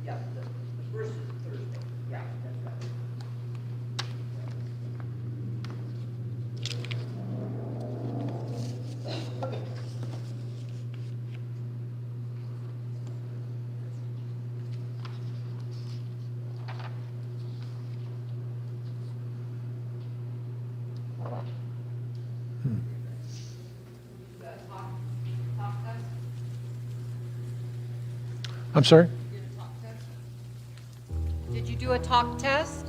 Yeah, the first is Thursday. Yeah, that's right. I'm sorry? Did you do a talk test?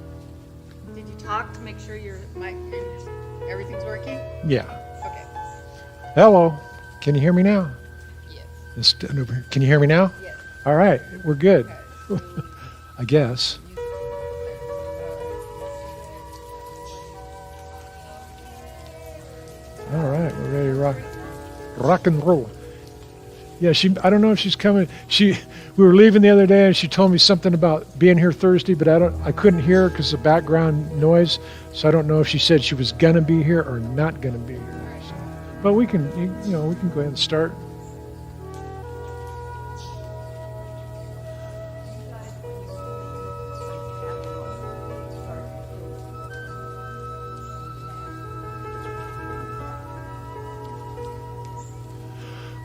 Did you talk to make sure your mic, everything's working? Yeah. Okay. Hello. Can you hear me now? Yes. It's done over here. Can you hear me now? Yes. All right. We're good, Okay. I guess. All right. We're ready to rock and roll. Yeah, I don't know if she's coming. We were leaving the other day and she told me something about being here Thursday, but I couldn't hear her because of background noise. So I don't know if she said she was gonna be here or not gonna be here. So, but we can, we can go ahead and start.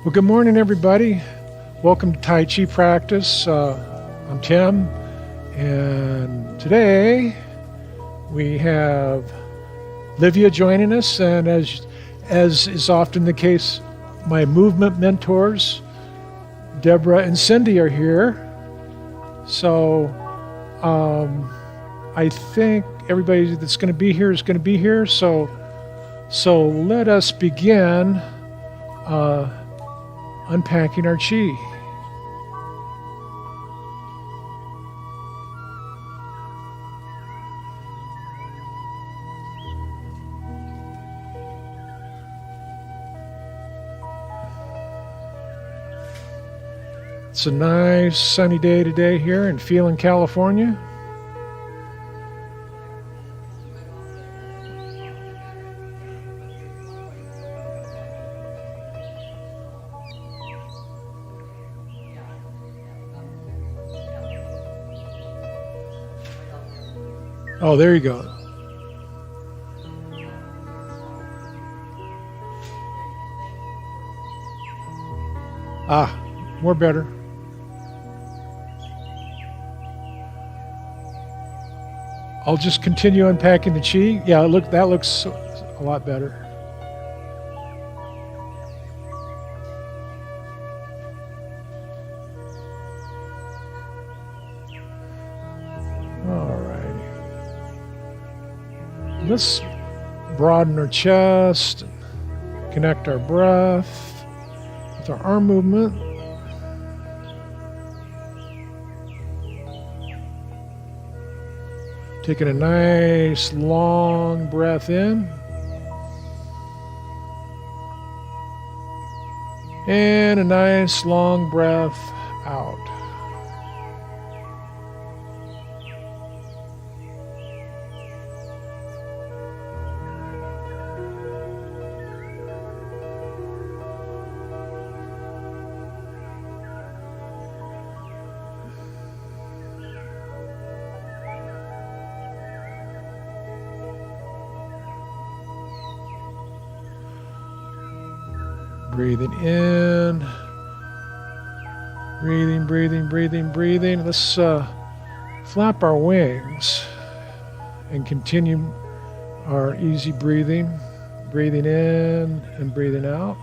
Well, good morning, everybody. Welcome to Tai Chi practice. I'm Tim, and today we have Livia joining us, and as is often the case, my movement mentors, Deborah and Cindy, are here. So I think everybody that's going to be here is going to be here. So let us begin unpacking our chi. It's a nice sunny day today here in Phelan, California. Oh, there you go. Ah, more better. I'll just continue unpacking the chi. Yeah, that looks a lot better. All right. Let's broaden our chest, connect our breath with our arm movement. Taking a nice long breath in. And a nice long breath out. Breathing in, breathing, breathing, breathing, breathing. Let's flap our wings and continue our easy breathing. Breathing in and breathing out.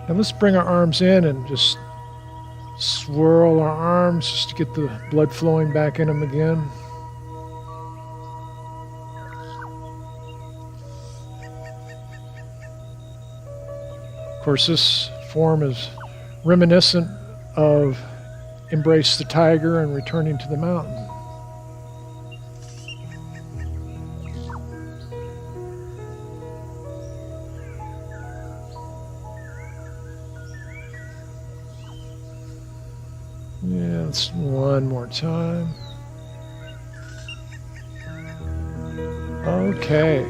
And let's bring our arms in and just swirl our arms just to get the blood flowing back in them again. Of course, this form is reminiscent of Embrace the Tiger and Returning to the Mountain. One more time. Okay.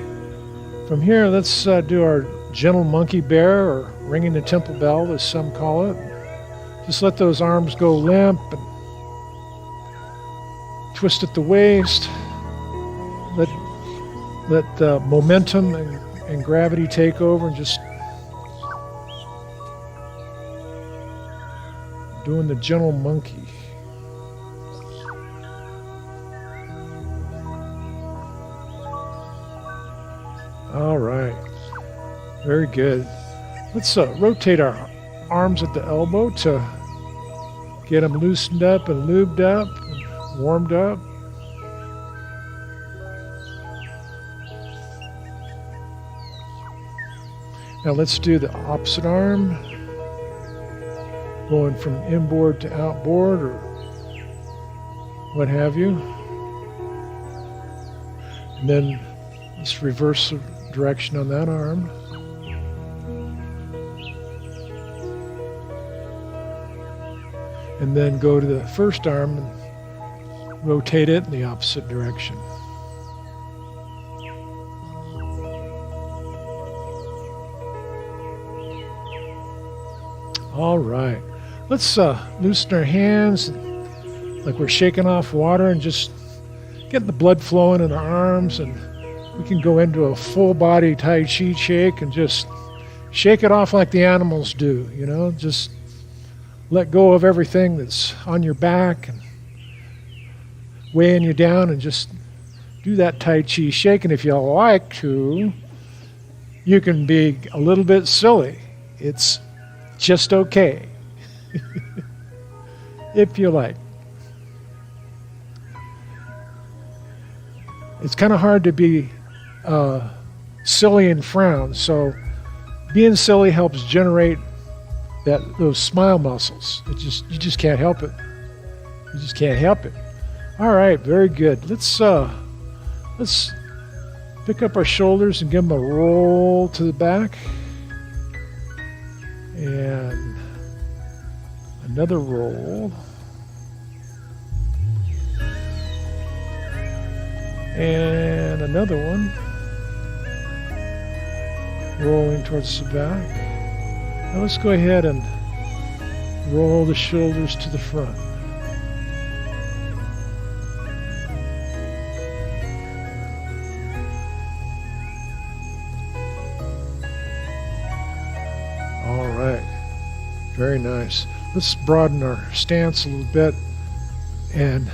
From here, let's do our gentle monkey bear, or ringing the temple bell, as some call it. Just let those arms go limp and twist at the waist. Let the momentum and gravity take over, and just doing the gentle monkey. All right, very good. Let's rotate our arms at the elbow to get them loosened up and lubed up and warmed up. Now let's do the opposite arm, going from inboard to outboard, or what have you. And then let's reverse the direction on that arm. And then go to the first arm and rotate it in the opposite direction. All right, let's loosen our hands like we're shaking off water, and just get the blood flowing in our arms, and we can go into a full body Tai Chi shake and just shake it off like the animals do, you know, just let go of everything that's on your back and weighing you down, and just do that Tai Chi shake. And if you like to, you can be a little bit silly. It's just okay. If you like. It's kind of hard to be silly and frown, so being silly helps generate those smile muscles. You just can't help it. You just can't help it. All right, very good. Let's pick up our shoulders and give them a roll to the back. And another roll. And another one. Rolling towards the back. Now let's go ahead and roll the shoulders to the front. All right, very nice. Let's broaden our stance a little bit and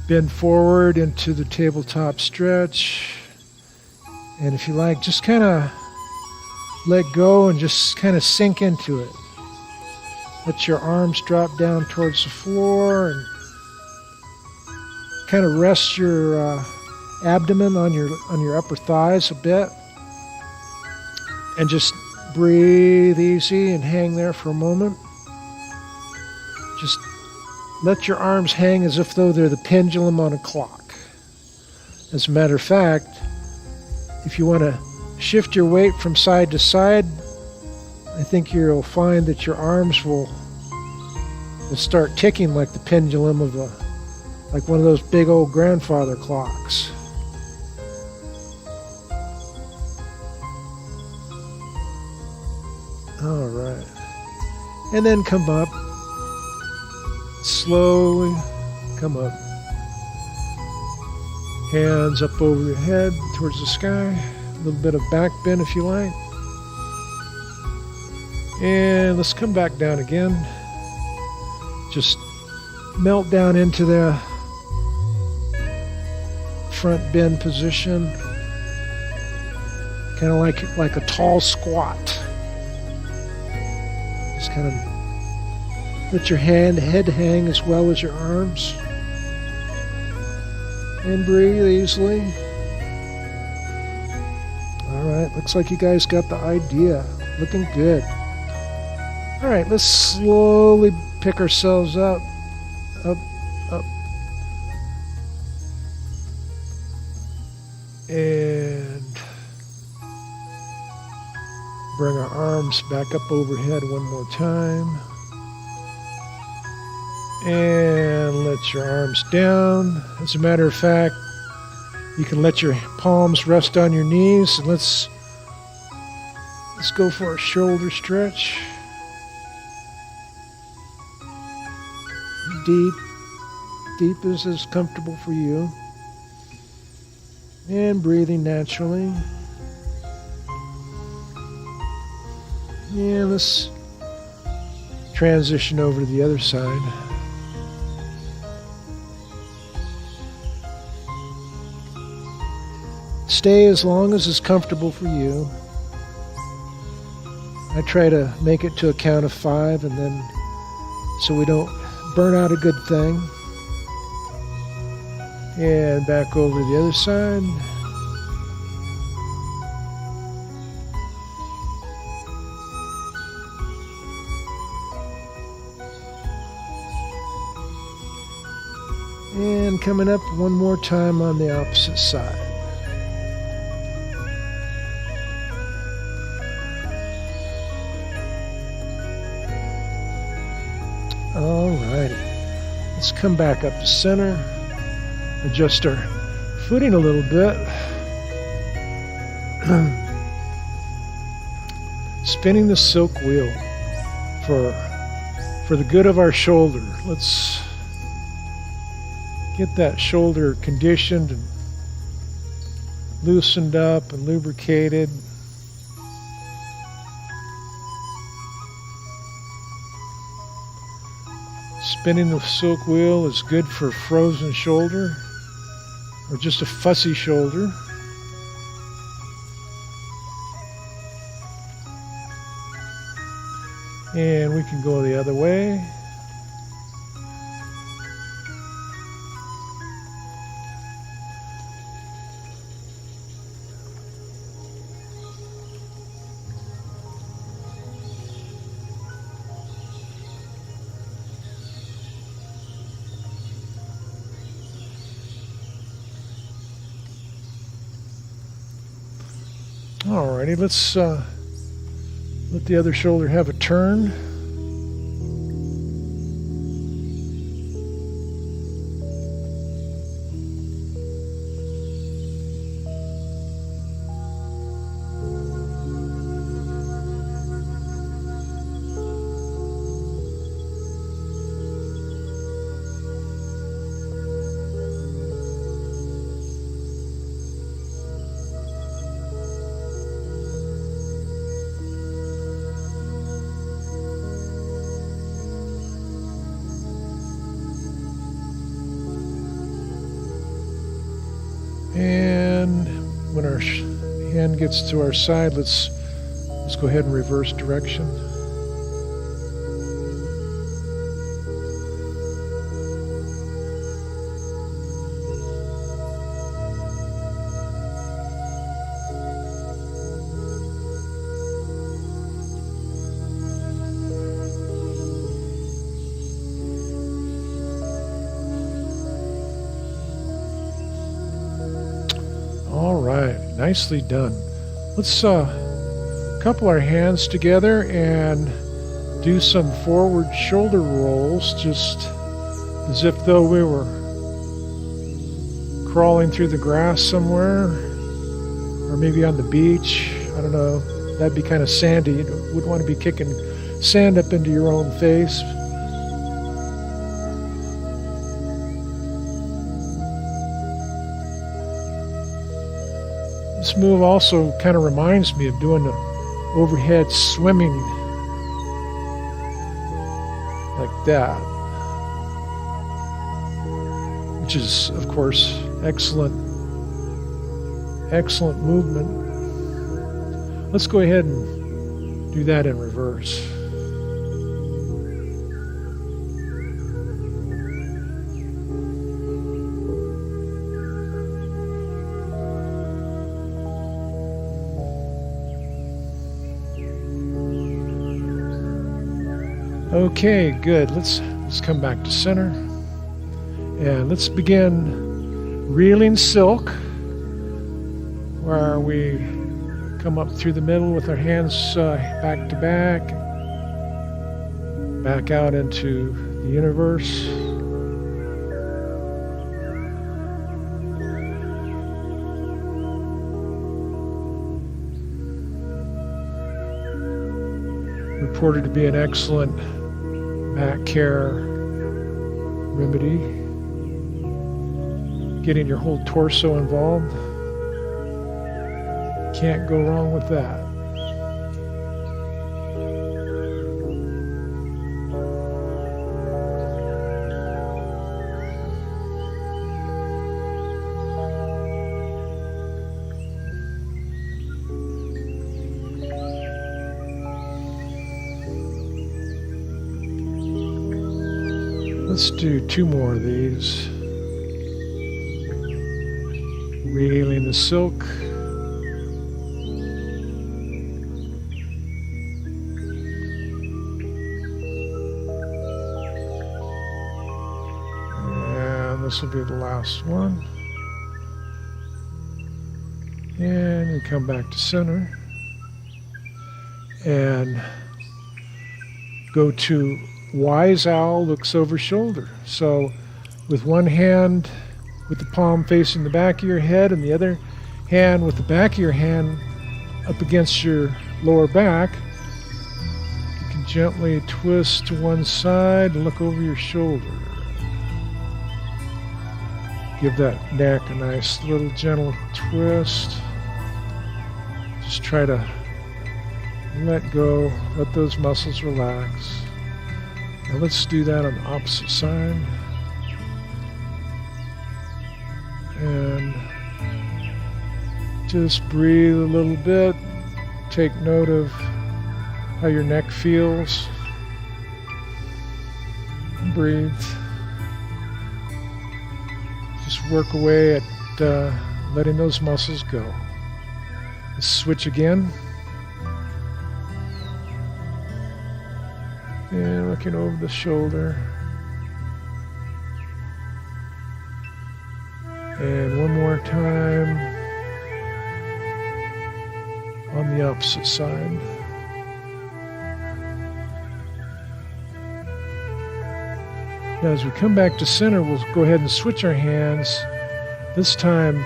bend forward into the tabletop stretch. And if you like, just kind of let go and just kind of sink into it. Let your arms drop down towards the floor, and kind of rest your abdomen on your upper thighs a bit, and just breathe easy and hang there for a moment. Just let your arms hang as if though they're the pendulum on a clock. As a matter of fact, if you want to shift your weight from side to side, I think you'll find that your arms will start ticking like the pendulum of like one of those big old grandfather clocks. All right. And then come up. Slowly come up. Hands up over your head towards the sky. A little bit of back bend if you like. And let's come back down again. Just melt down into the front bend position. Kind of like a tall squat. Just kind of let your head hang as well as your arms. And breathe easily. All right, looks like you guys got the idea. Looking good. All right, let's slowly pick ourselves up, up. And bring our arms back up overhead one more time. And let your arms down. As a matter of fact, you can let your palms rest on your knees. And let's go for a shoulder stretch. Deep as is comfortable for you. And breathing naturally. And let's transition over to the other side. Stay as long as is comfortable for you. I try to make it to a count of 5, and then so we don't burn out a good thing. And back over to the other side. And coming up one more time on the opposite side. Alrighty, let's come back up to center, adjust our footing a little bit. Spinning the silk wheel for the good of our shoulder. Let's get that shoulder conditioned and loosened up and lubricated. Spinning the silk wheel is good for frozen shoulder or just a fussy shoulder. And we can go the other way. Alrighty, let's let the other shoulder have a turn. And when our hand gets to our side, let's go ahead and reverse direction. All right, nicely done. Let's couple our hands together and do some forward shoulder rolls, just as if though we were crawling through the grass somewhere, or maybe on the beach. I don't know. That'd be kind of sandy. You wouldn't want to be kicking sand up into your own face. This move also kind of reminds me of doing the overhead swimming like that, which is, of course, excellent movement. Let's go ahead and do that in reverse. Okay, good. Let's come back to center. And let's begin reeling silk, where we come up through the middle with our hands back to back, back out into the universe. Reported to be an excellent back care remedy. Getting your whole torso involved. Can't go wrong with that. Let's do 2 more of these. Reeling the silk. And this will be the last one. And we come back to center. And go to wise owl looks over shoulder. So with one hand with the palm facing the back of your head and the other hand with the back of your hand up against your lower back, you can gently twist to one side and look over your shoulder. Give that neck a nice little gentle twist. Just try to let go, let those muscles relax. Now let's do that on the opposite side. And just breathe a little bit. Take note of how your neck feels. Breathe. Just work away at letting those muscles go. Let's switch again. And looking over the shoulder. And one more time on the opposite side. Now as we come back to center, we'll go ahead and switch our hands. This time,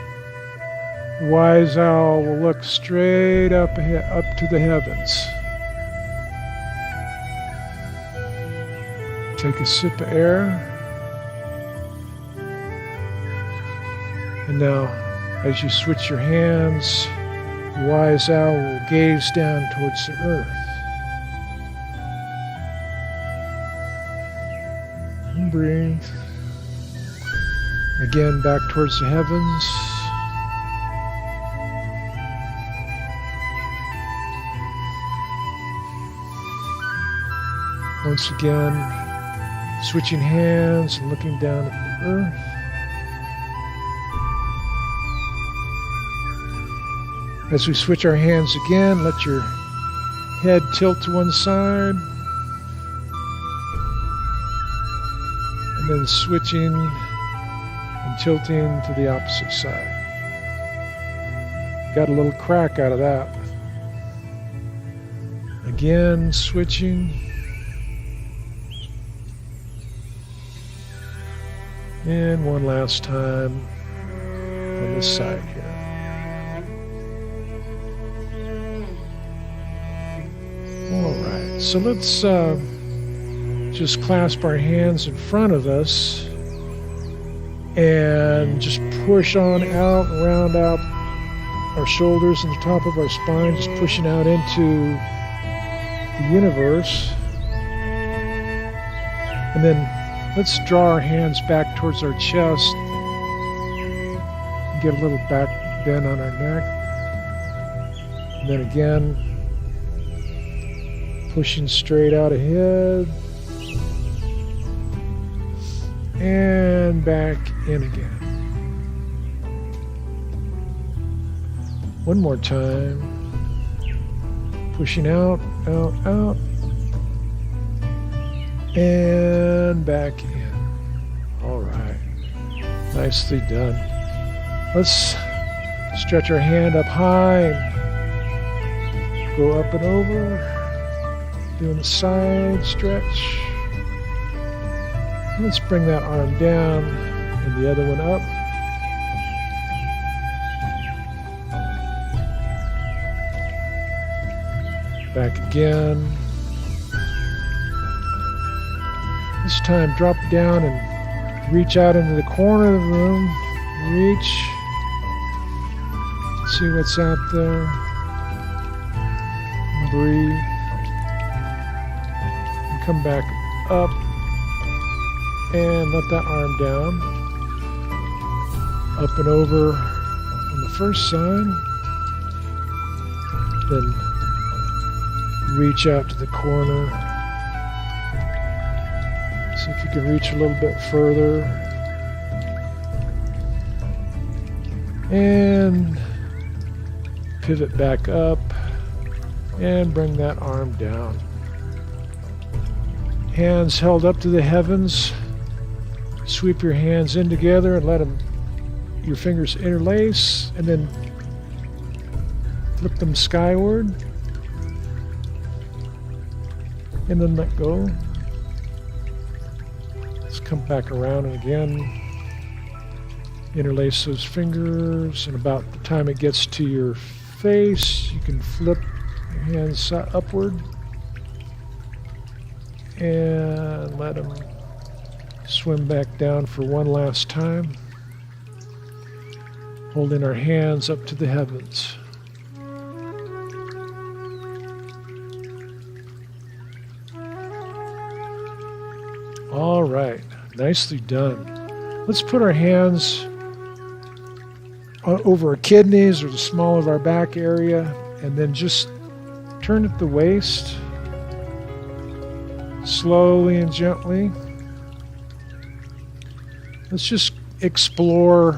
wise owl will look straight up to the heavens. Take a sip of air. And now, as you switch your hands, the wise owl will gaze down towards the earth. And breathe. Again, back towards the heavens. Once again, switching hands and looking down at the earth. As we switch our hands again, let your head tilt to one side. And then switching and tilting to the opposite side. Got a little crack out of that. Again, switching. And one last time on this side here. All right, so let's just clasp our hands in front of us and just push on out and round out our shoulders and the top of our spine, just pushing out into the universe. And then let's draw our hands back towards our chest and get a little back bend on our neck. And then again, pushing straight out ahead and back in again. One more time. Pushing out, out, out. And back in. All right. Nicely done. Let's stretch our hand up high and go up and over. Doing a side stretch. Let's bring that arm down and the other one up. Back again. This time drop down and reach out into the corner of the room. Reach. See what's out there. Breathe. And come back up. And let that arm down. Up and over on the first side. Then reach out to the corner. See if you can reach a little bit further. And pivot back up and bring that arm down. Hands held up to the heavens. Sweep your hands in together and let your fingers interlace, and then flip them skyward. And then let go. Let's come back around and again interlace those fingers, and about the time it gets to your face, you can flip your hands upward and let them swim back down for one last time, holding our hands up to the heavens. All right, nicely done. Let's put our hands over our kidneys or the small of our back area, and then just turn at the waist, slowly and gently. Let's just explore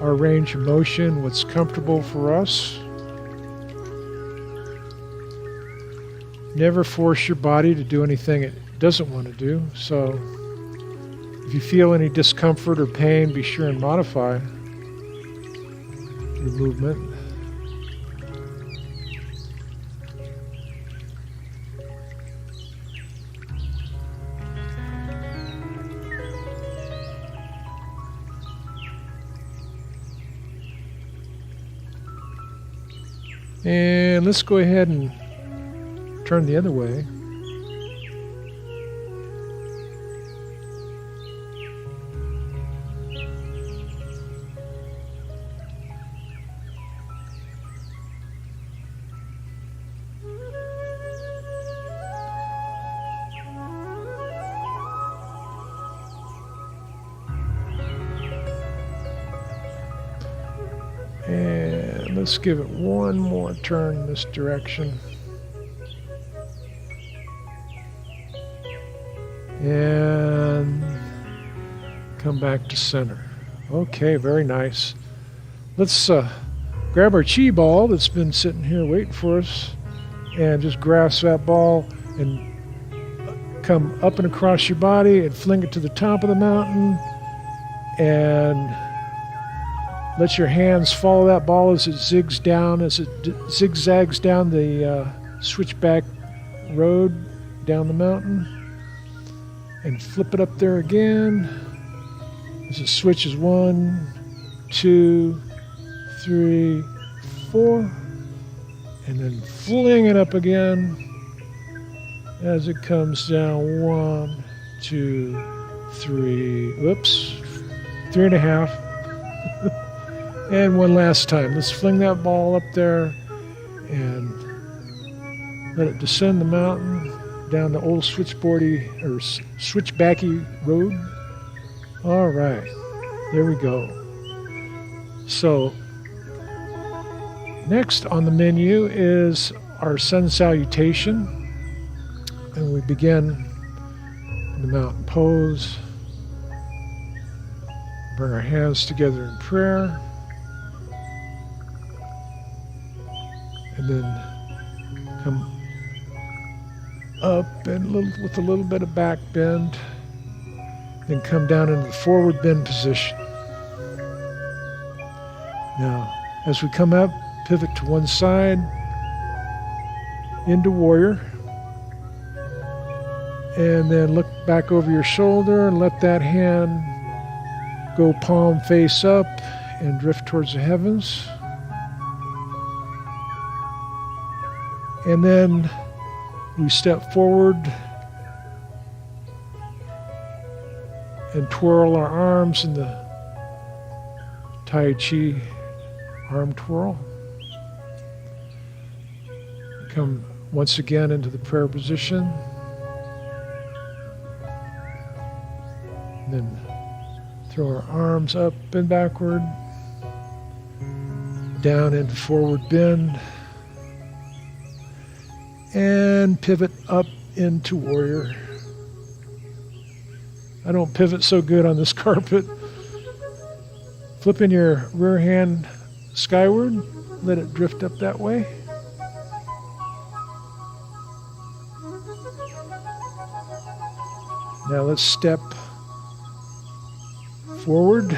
our range of motion, what's comfortable for us. Never force your body to do anything it doesn't want to do. So if you feel any discomfort or pain, be sure and modify your movement. And let's go ahead and turn the other way. And let's give it one more turn in this direction. And come back to center. Okay, very nice. Let's grab our chi ball that's been sitting here waiting for us and just grasp that ball and come up and across your body and fling it to the top of the mountain, and let your hands follow that ball as it zigzags down the switchback road down the mountain, and flip it up there again as it switches 1, 2, 3, 4, and then fling it up again as it comes down 1, 2, 3, whoops, 3.5. And one last time. Let's fling that ball up there and let it descend the mountain down the old switchbacky road. All right, there we go. So next on the menu is our sun salutation, and we begin in the mountain pose. Bring our hands together in prayer. And then come up and with a little bit of back bend. Then come down into the forward bend position. Now, as we come up, pivot to one side into warrior. And then look back over your shoulder and let that hand go palm face up and drift towards the heavens. And then we step forward and twirl our arms in the Tai Chi arm twirl. Come once again into the prayer position. And then throw our arms up and backward, down into forward bend, and pivot up into warrior. I don't pivot so good on this carpet. Flipping your rear hand skyward, let it drift up that way. Now let's step forward.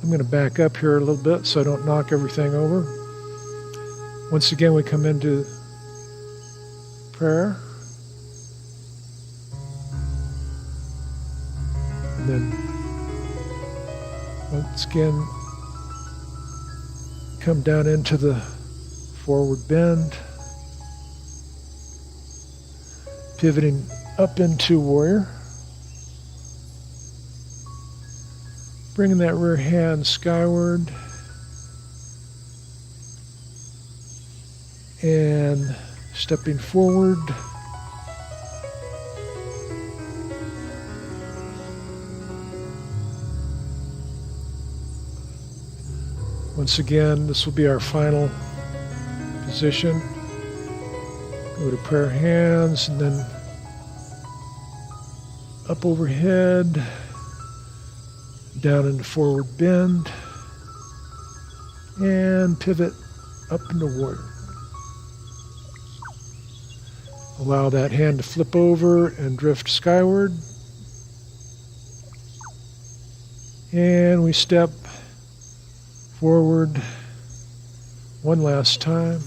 I'm going to back up here a little bit so I don't knock everything over. Once again, we come into prayer. And then once again, come down into the forward bend, pivoting up into warrior, bringing that rear hand skyward, and stepping forward, once again, this will be our final position. Go to prayer hands and then up overhead, down into forward bend, and pivot up into warrior. Allow that hand to flip over and drift skyward. And we step forward one last time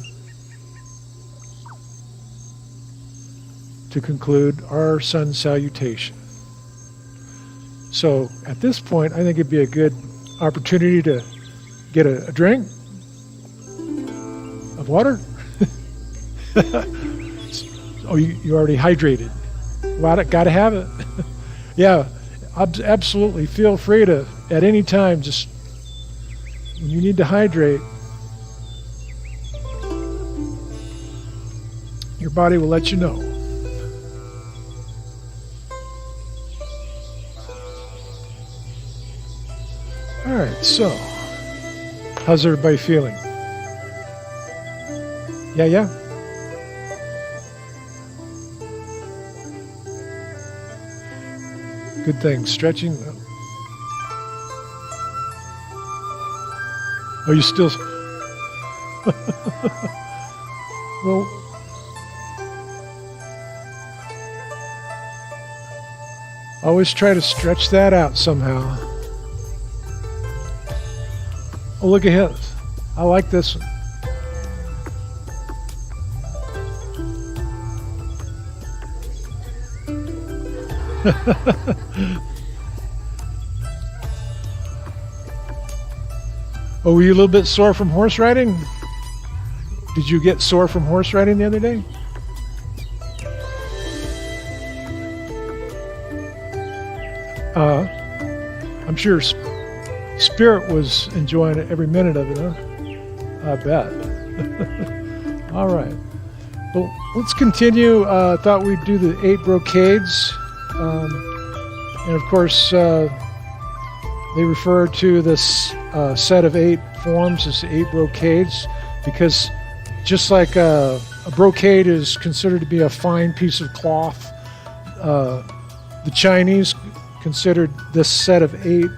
to conclude our sun salutation. So at this point, I think it'd be a good opportunity to get a drink of water. Oh, you already hydrated. Gotta have it. Yeah, absolutely. Feel free to, at any time, just when you need to hydrate, your body will let you know. All right, so how's everybody feeling? Yeah? Good thing. Stretching. Oh, you still... Well, always try to stretch that out somehow. Oh, look at his. I like this one. Oh, were you a little bit sore from horse riding? Did you get sore from horse riding the other day? I'm sure Spirit was enjoying it every minute of it, huh? I bet. All right. Well, let's continue. Thought we'd do the 8 brocades. And of course, they refer to this set of 8 forms as 8 brocades because just like a brocade is considered to be a fine piece of cloth, the Chinese considered this set of 8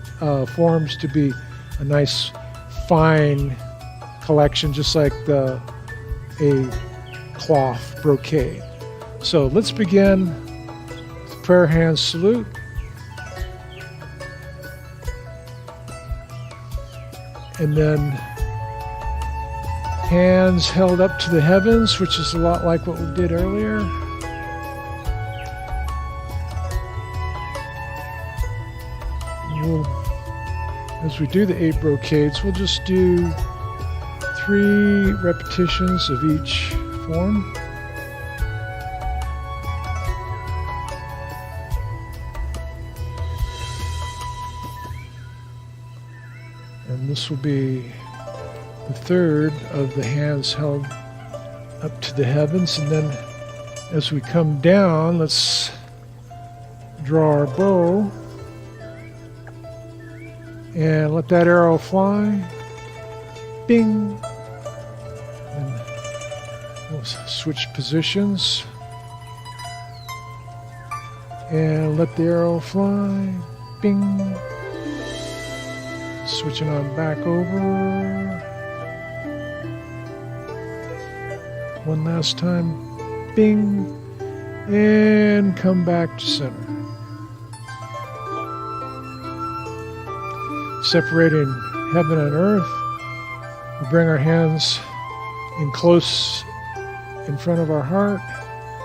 forms to be a nice fine collection, just like a cloth brocade. So let's begin with prayer hands salute. And then Hands held up to the heavens, which is a lot like what we did earlier. As we do the 8 brocades, we'll just do 3 repetitions of each form. And this will be the 3rd of the hands held up to the heavens. And then as we come down, let's draw our bow and let that arrow fly. Bing! And we'll switch positions and let the arrow fly. Bing! Switching on back over. One last time. Bing! And come back to center. Separating heaven and earth, we bring our hands in close in front of our heart.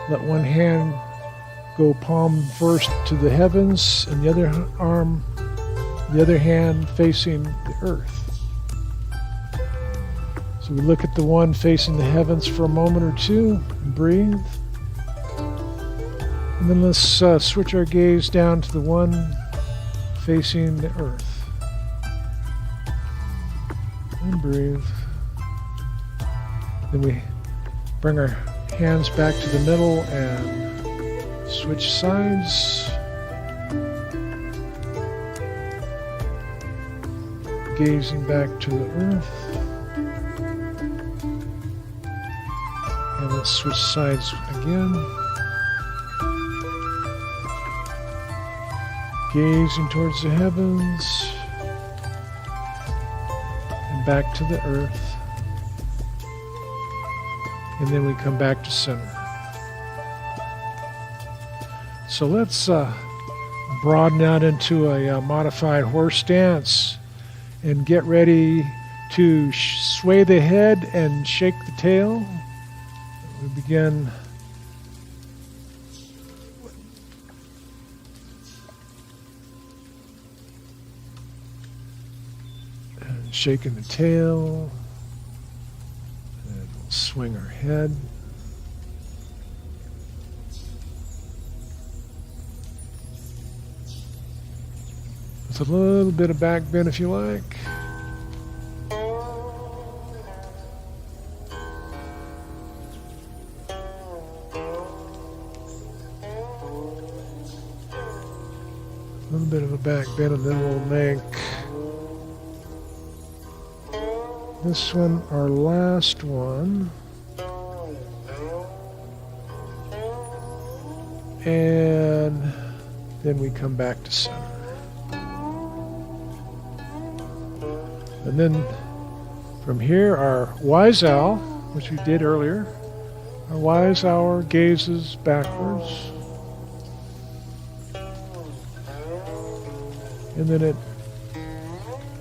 Let one hand go palm first to the heavens and the other hand facing the earth. So we look at the one facing the heavens for a moment or two and breathe. And then let's switch our gaze down to the one facing the earth. And breathe. Then we bring our hands back to the middle and switch sides. Gazing back to the earth. And let's switch sides again. Gazing towards the heavens. Back to the earth, and then we come back to center. So let's broaden out into a modified horse stance and get ready to sway the head and shake the tail. We begin shaking the tail, and we'll swing our head. With a little bit of back bend if you like. A little bit of a back bend, and then we'll make this one our last one. And then we come back to center. And then from here, our wise owl, which we did earlier, our wise owl gazes backwards. And then it,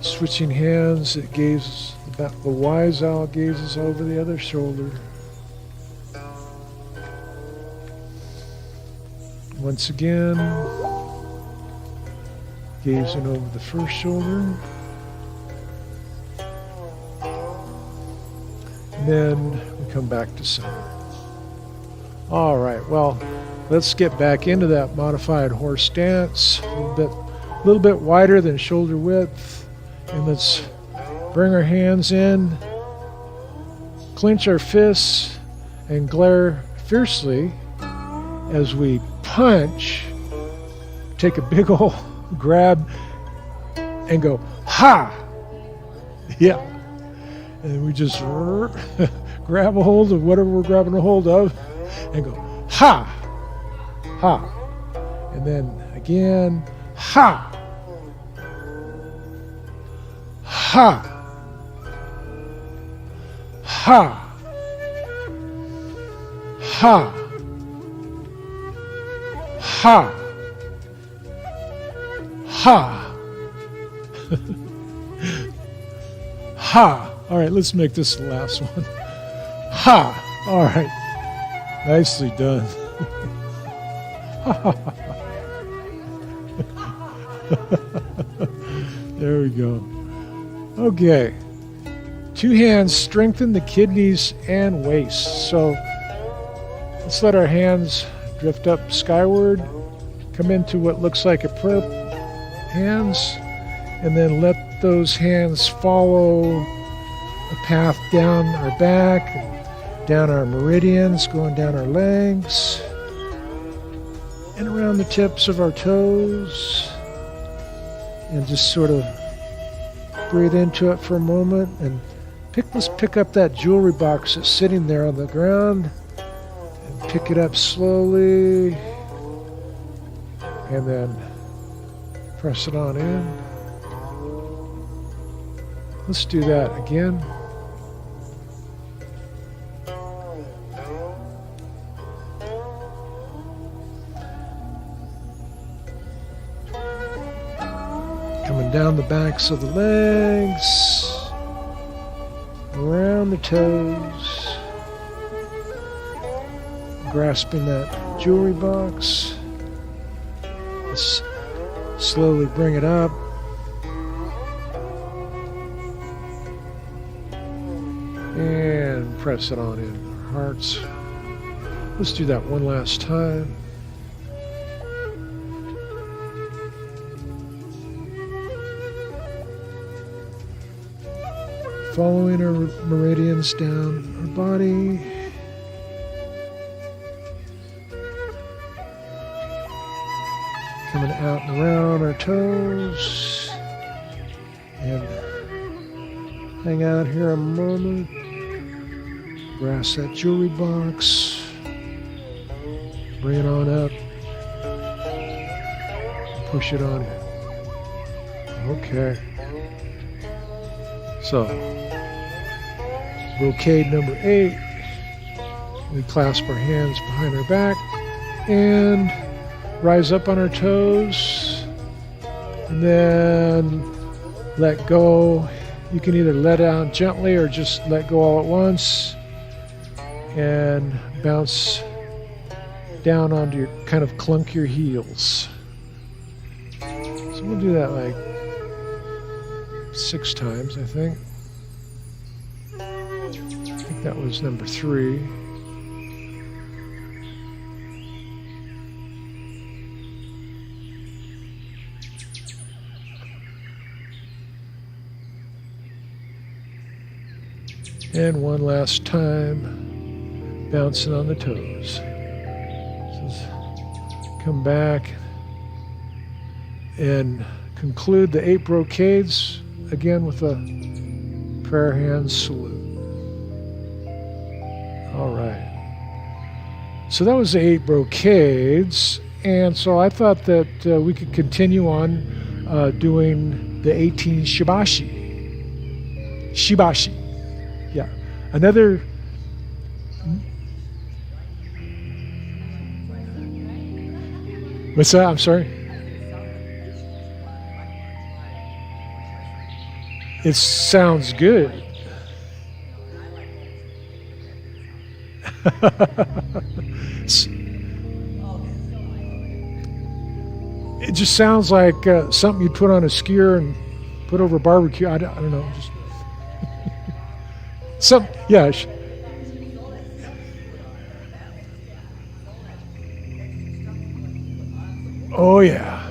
switching hands, it gazes, the wise owl gazes over the other shoulder. Once again, gazing over the first shoulder. And then we come back to center. All right, well, let's get back into that modified horse stance. A little bit wider than shoulder width. And let's bring our hands in, clench our fists, and glare fiercely as we punch. Take a big ol' grab and go, ha! Yeah. And we just grab a hold of whatever we're grabbing a hold of and go, ha! Ha! And then again, ha! Ha! Ha! Ha! Ha! Ha! Ha! All right, let's make this the last one. Ha! All right. Nicely done. There we go. Okay. Two hands strengthen the kidneys and waist. So let's let our hands drift up skyward, come into what looks like a prayer hands, and then let those hands follow a path down our back, down our meridians, going down our legs, and around the tips of our toes. And just sort of breathe into it for a moment, and let's pick up that jewelry box that's sitting there on the ground, and pick it up slowly, and then press it on in. Let's do that again. Coming down the backs of the legs, around the toes, grasping that jewelry box. Let's slowly bring it up. And press it on in our hearts. Let's do that one last time. Following our meridians down our body. Coming out and around our toes. And hang out here a moment. Grasp that jewelry box. Bring it on up. Push it on in. Okay. So, brocade number 8. We clasp our hands behind our back and rise up on our toes. And then let go. You can either let out gently or just let go all at once. And bounce down onto your, kind of clunk your heels. So we'll do that like 6 times, I think. I think that was number 3. And one last time. Bouncing on the toes. So come back and conclude the 8 brocades again with a prayer hand salute. All right. So that was the 8 brocades, and so I thought that we could continue on doing the 18 shibashi. Shibashi. Yeah. Another. What's that? I'm sorry. It sounds good. It just sounds like something you'd put on a skewer and put over a barbecue. I don't know. Just yeah. Oh yeah.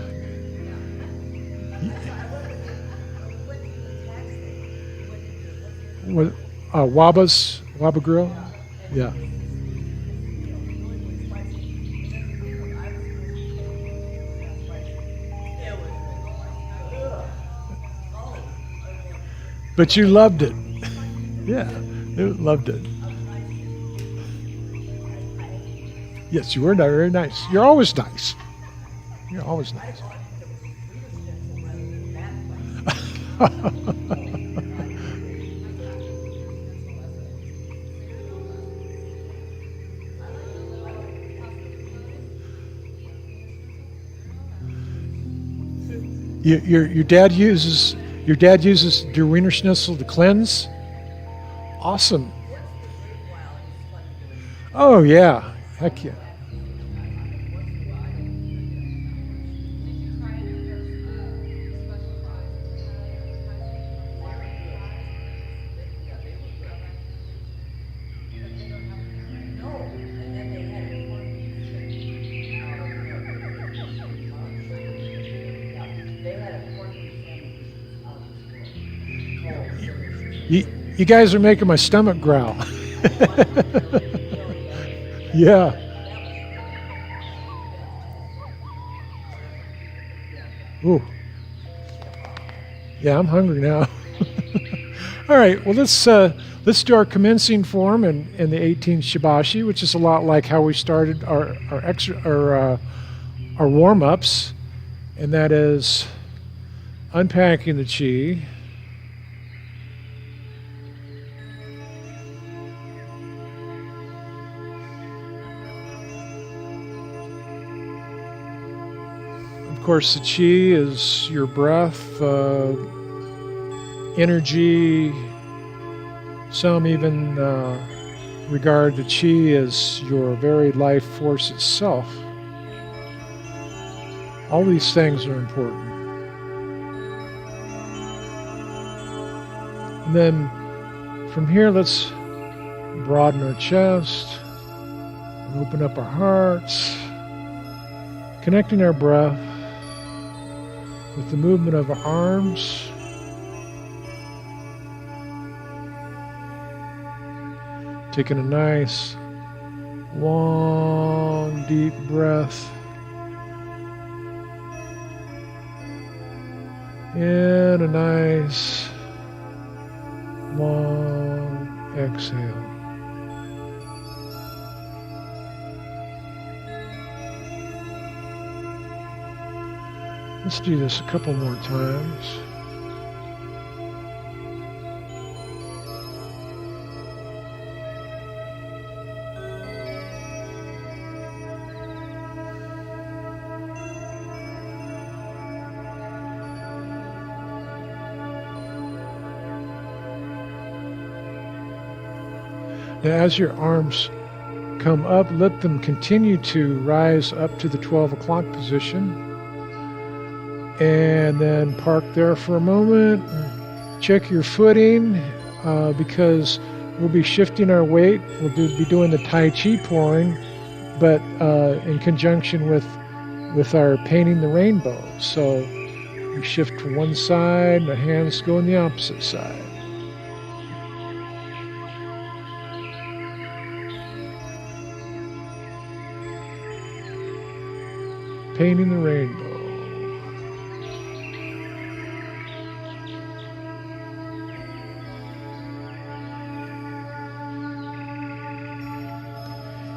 What? Waba Grill? Yeah. But you loved it. Yeah, you loved it. Yes, you were very nice. You're always nice. You're always nice. Your dad uses Der Wiener Schnitzel to cleanse. Awesome. Oh, yeah. Heck yeah. You guys are making my stomach growl. Yeah. Ooh. Yeah, I'm hungry now. All right. Well, let's do our commencing form in the 18th Shibashi, which is a lot like how we started our warm ups, and that is unpacking the chi. Of course, the chi is your breath, energy. Some even regard the chi as your very life force itself. All these things are important. And then from here, let's broaden our chest, and open up our hearts, connecting our breath with the movement of our arms. Taking a nice, long, deep breath. And a nice, long exhale. Let's do this a couple more times. Now, as your arms come up, let them continue to rise up to the 12 o'clock position. And then park there for a moment. Check your footing because we'll be shifting our weight. We'll be doing the Tai Chi pouring, but in conjunction with our painting the rainbow. So we shift to one side and the hands go on the opposite side. Painting the rainbow.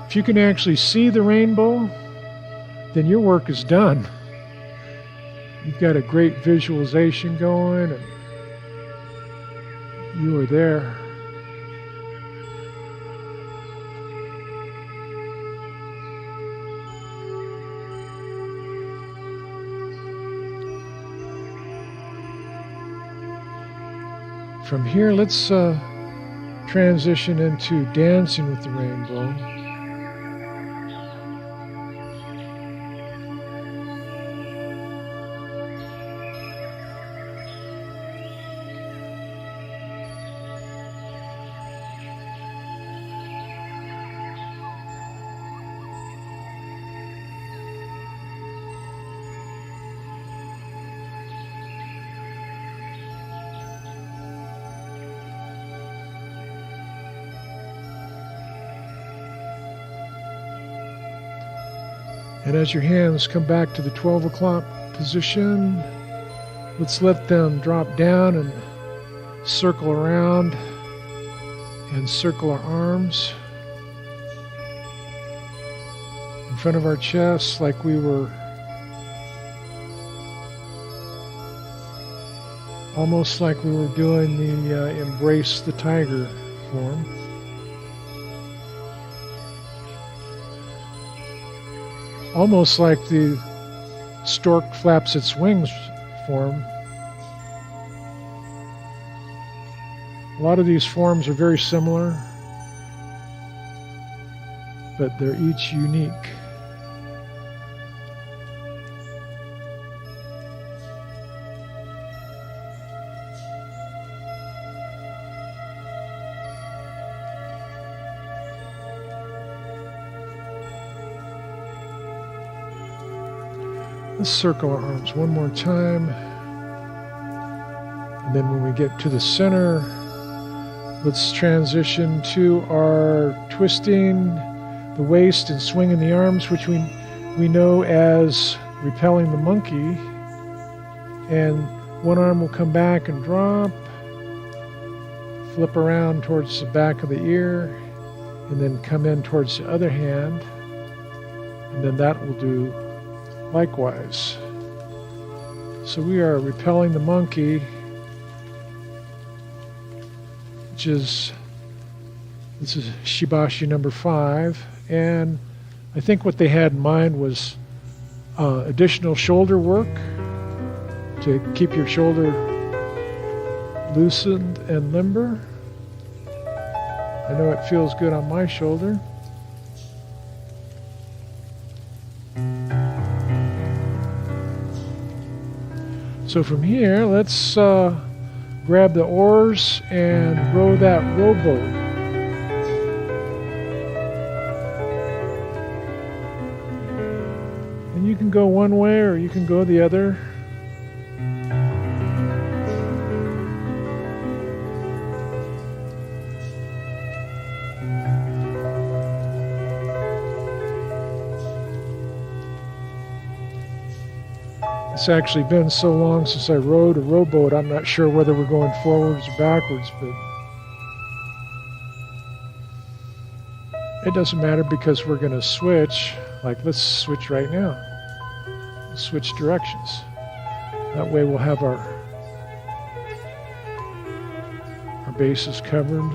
If you can actually see the rainbow, then your work is done. You've got a great visualization going, and you are there. From here, let's transition into dancing with the rainbow. And as your hands come back to the 12 o'clock position, let's let them drop down and circle around and circle our arms in front of our chest like we were almost like we were doing the embrace the tiger form. Almost like the stork flaps its wings form. A lot of these forms are very similar, but they're each unique. Let's circle our arms one more time. And then when we get to the center, let's transition to our twisting the waist and swinging the arms, which we know as repelling the monkey. And one arm will come back and drop, flip around towards the back of the ear, and then come in towards the other hand. And then that will do likewise. So we are repelling the monkey, which is, this is Shibashi number 5, and I think what they had in mind was additional shoulder work to keep your shoulder loosened and limber. I know it feels good on my shoulder. So from here, let's grab the oars and row that rowboat. And you can go one way or you can go the other. It's actually been so long since I rowed a rowboat, I'm not sure whether we're going forwards or backwards, but it doesn't matter because we're going to switch. Like, let's switch right now. Switch directions. That way we'll have our bases covered.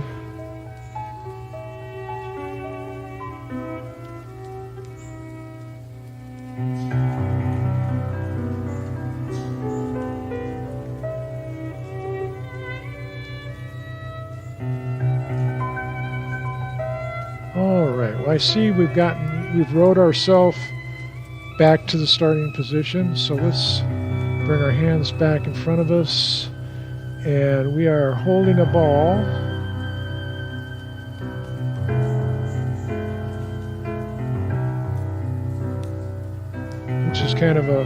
I see we've rowed ourselves back to the starting position, so let's bring our hands back in front of us, and we are holding a ball. Which is kind of a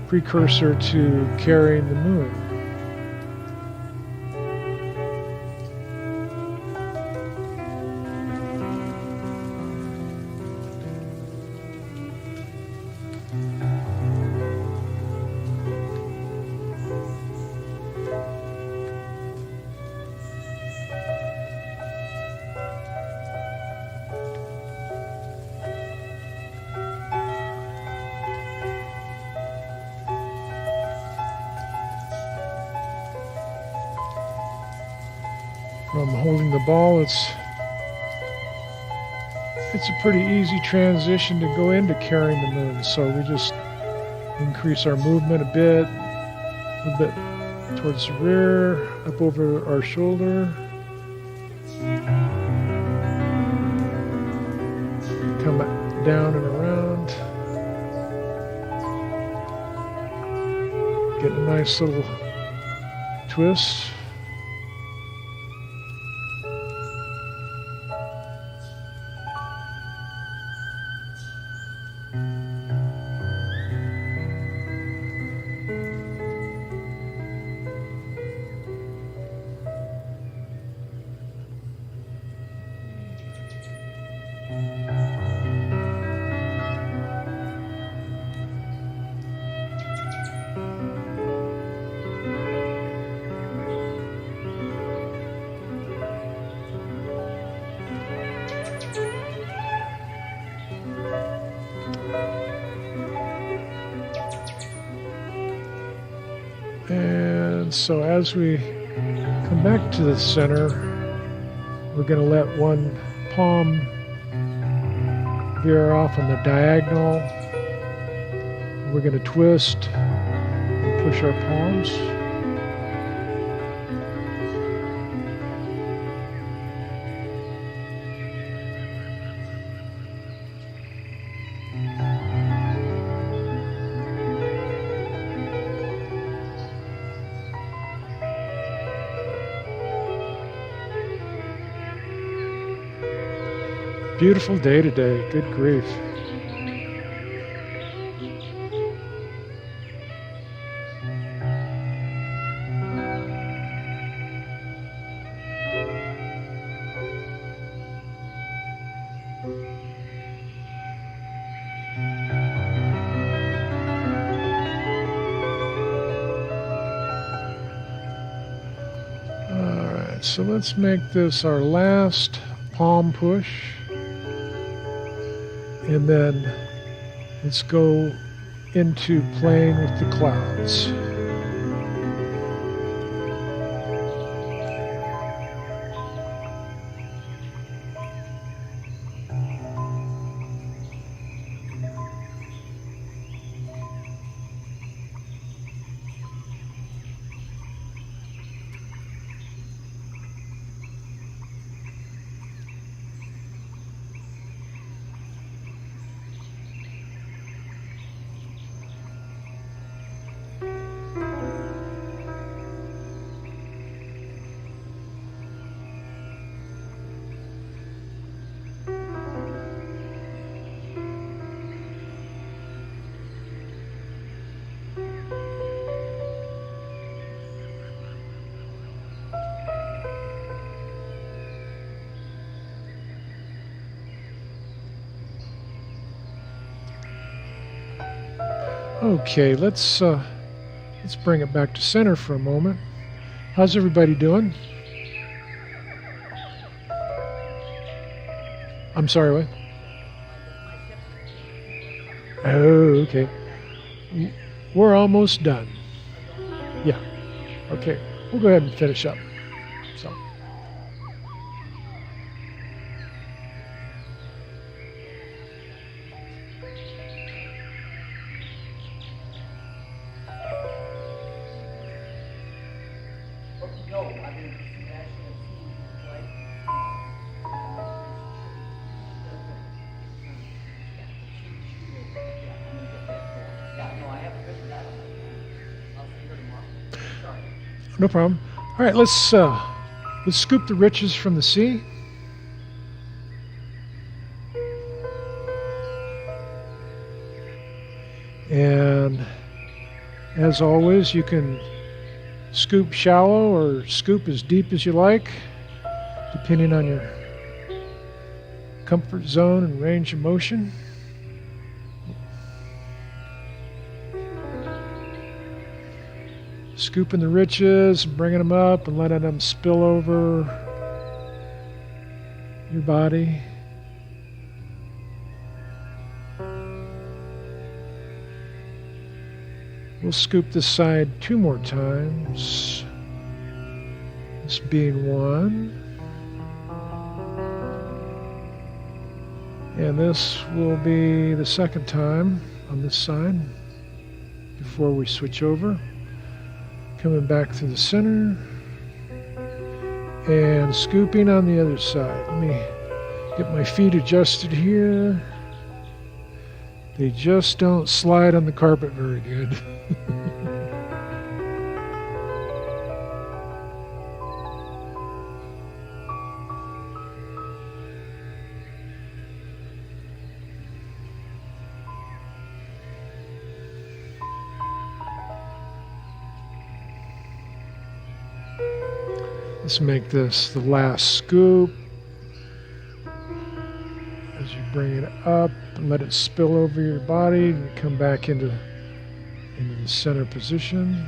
precursor to carrying the moon. From holding the ball, it's a pretty easy transition to go into carrying the moon. So we just increase our movement a little bit towards the rear, up over our shoulder. Come down and around. Get a nice little twist. And so as we come back to the center, we're going to let one palm veer off on the diagonal. We're going to twist and push our palms. Beautiful day today. Good grief. All right, so let's make this our last palm push. And then let's go into playing with the clouds. Okay, let's bring it back to center for a moment. How's everybody doing? I'm sorry, what? Oh, okay. We're almost done. Yeah. Okay, we'll go ahead and finish up. So. No, I mean, actually, like, yeah, no, I haven't written that on my phone. I'll see her tomorrow. Sorry. No problem. All right, let's scoop the riches from the sea. And as always, you can scoop shallow or scoop as deep as you like, depending on your comfort zone and range of motion. Scooping the riches, bringing them up and letting them spill over your body. We'll scoop this side 2 more times, this being 1. And this will be the 2nd time on this side before we switch over. Coming back to the center and scooping on the other side. Let me get my feet adjusted here. They just don't slide on the carpet very good. Let's make this the last scoop. As you bring it up and let it spill over your body, and come back into the center position.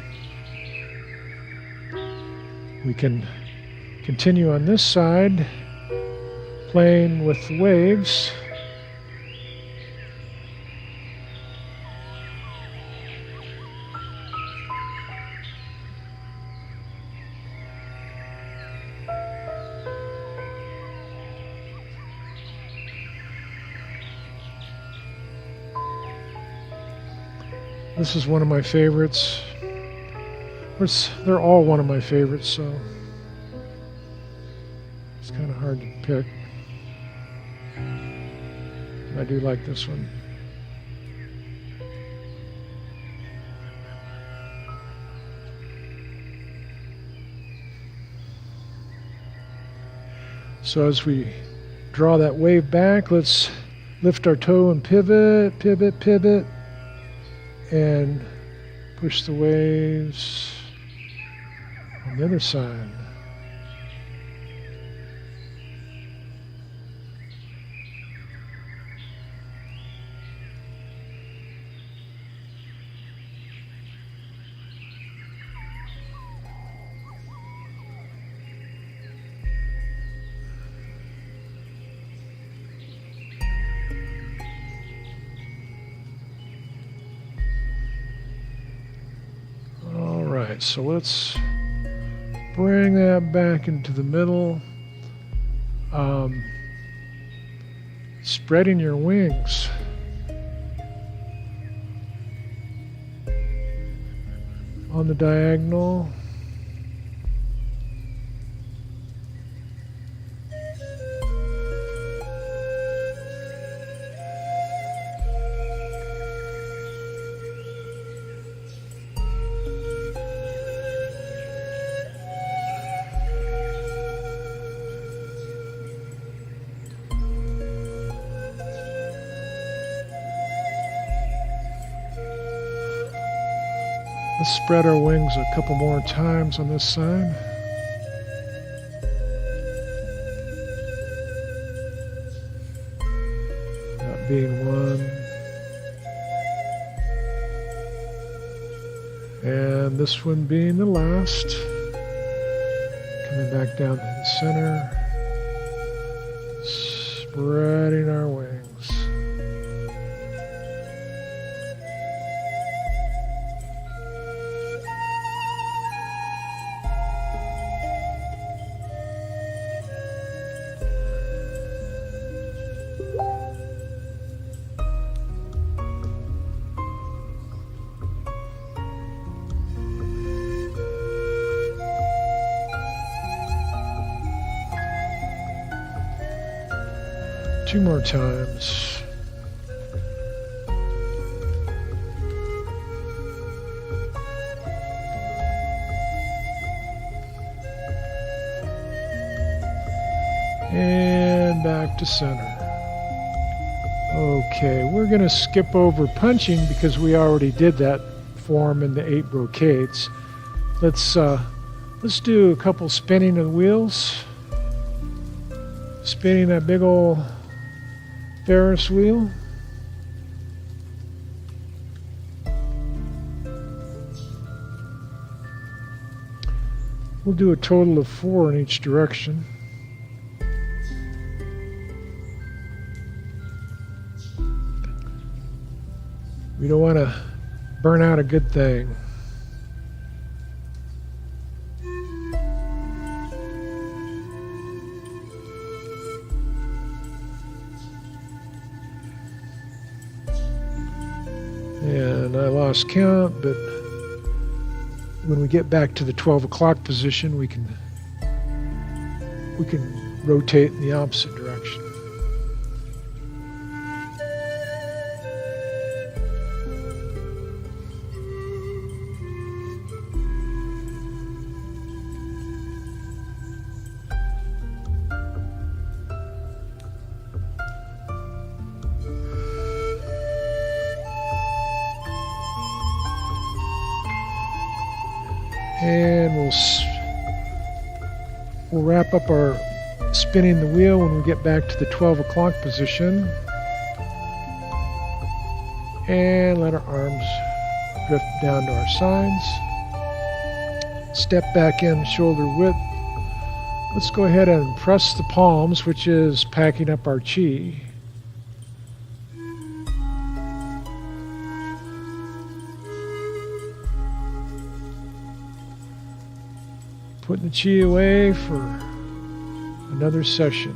We can continue on this side, playing with the waves. This is one of my favorites. They're all one of my favorites, so it's kind of hard to pick. I do like this one. So as we draw that wave back. Let's lift our toe and pivot, pivot, pivot, and push the waves on the other side. So let's bring that back into the middle. Spreading your wings. On the diagonal. Let's spread our wings a couple more times on this side. That being one. And this one being the last. Coming back down to the center. Spreading our wings. Two more times. And back to center. Okay, we're going to skip over punching because we already did that form in the 8 brocades. Let's do a couple spinning of the wheels. Spinning that big old Ferris wheel. We'll do a total of 4 in each direction. We don't want to burn out a good thing. And I lost count, but when we get back to the 12 o'clock position, we can rotate in the opposite direction. And we'll wrap up our spinning the wheel when we get back to the 12 o'clock position. And let our arms drift down to our sides. Step back in shoulder width. Let's go ahead and press the palms, which is packing up our chi. Putting the chi away for another session.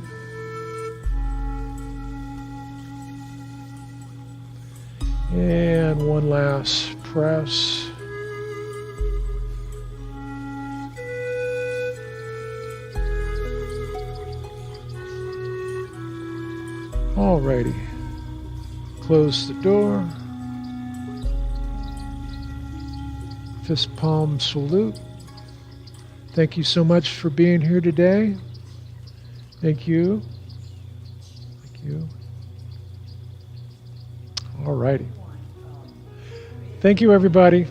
And one last press. Alrighty. Close the door. Fist palm salute. Thank you so much for being here today. Thank you. You. All righty. Thank you, everybody.